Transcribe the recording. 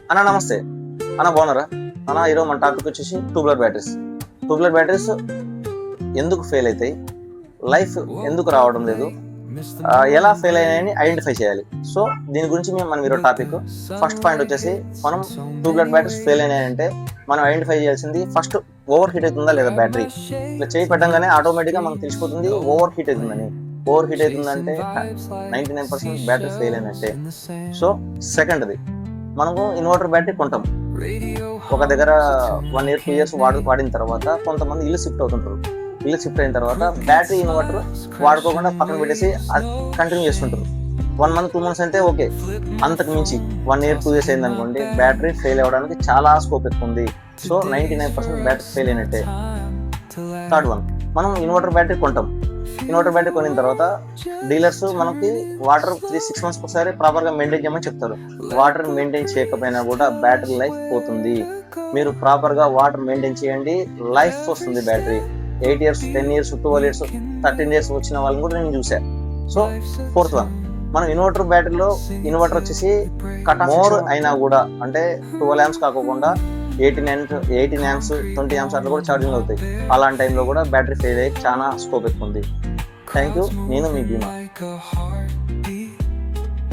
అన్న నమస్తే అన్న, బాగున్నారా అన్న? ఈరోజు మన టాపిక్ వచ్చేసి ట్యూబ్లర్ బ్యాటరీస్. ట్యూబ్లర్ బ్యాటరీస్ ఎందుకు ఫెయిల్ అవుతాయి, లైఫ్ ఎందుకు రావడం లేదు, ఎలా ఫెయిల్ అయ్యాయని ఐడెంటిఫై చేయాలి. సో దీని గురించి మనం ఈరోజు టాపిక్. ఫస్ట్ పాయింట్ వచ్చేసి, మనం ట్యూబ్లర్ బ్యాటరీస్ ఫెయిల్ అయినాయంటే మనం ఐడెంటిఫై చేయాల్సింది ఫస్ట్ ఓవర్ హీట్ అవుతుందా లేదా బ్యాటరీ. ఇట్లా చేయి పెట్టంగానే ఆటోమేటిక్గా మనకు తెలిసిపోతుంది ఓవర్ హీట్ అవుతుందని. ఓవర్ హీట్ అవుతుందంటే 99% బ్యాటరీ ఫెయిల్ అయినట్టే. సో సెకండ్ది, మనము ఇన్వర్టర్ బ్యాటరీ కొంటాం. ఒక దగ్గర 1 year 2 years వాడిన తర్వాత కొంతమంది ఇల్లు షిఫ్ట్ అవుతుంటారు. ఇల్లు షిఫ్ట్ అయిన తర్వాత బ్యాటరీ ఇన్వర్టర్ వాడుకోకుండా పక్కన పెట్టేసి కంటిన్యూ చేస్తుంటారు. 1 month 2 months అంటే ఓకే. అంతకు మించి 1 year 2 years అయింది అనుకోండి, బ్యాటరీ ఫెయిల్ అవ్వడానికి చాలా స్కోప్ ఎక్కువ ఉంది. సో 99% బ్యాటరీ ఫెయిల్ అయినట్టే. థర్డ్ వన్, మనం ఇన్వర్టర్ బ్యాటరీ కొంటాం. ఇన్వర్టర్ బ్యాటరీ కొనిన తర్వాత డీలర్స్ మనకి వాటర్ 3-6 months ఒకసారి ప్రాపర్గా మెయింటైన్ చేయమని చెప్తారు. వాటర్ మెయింటైన్ చేయకపోయినా కూడా బ్యాటరీ లైఫ్ పోతుంది. మీరు ప్రాపర్గా వాటర్ మెయింటైన్ చేయండి, లైఫ్ వస్తుంది battery. 8 years 10 years 12 years 13 years వచ్చిన వాళ్ళని కూడా నేను చూశాను. సో ఫోర్త్ వన్, మనం ఇన్వర్టర్ బ్యాటరీలో ఇన్వర్టర్ వచ్చేసి కట్ మోర్ అయినా కూడా, అంటే 12 amps కాకుండా 18 amps 20 amps అట్లా కూడా ఛార్జింగ్ అవుతాయి. అలాంటి టైంలో కూడా బ్యాటరీ ఫెయిల్ అయ్యి చాలా స్కోప్ ఎక్కువ ఉంది. Thank you. నేను మీ భీమా.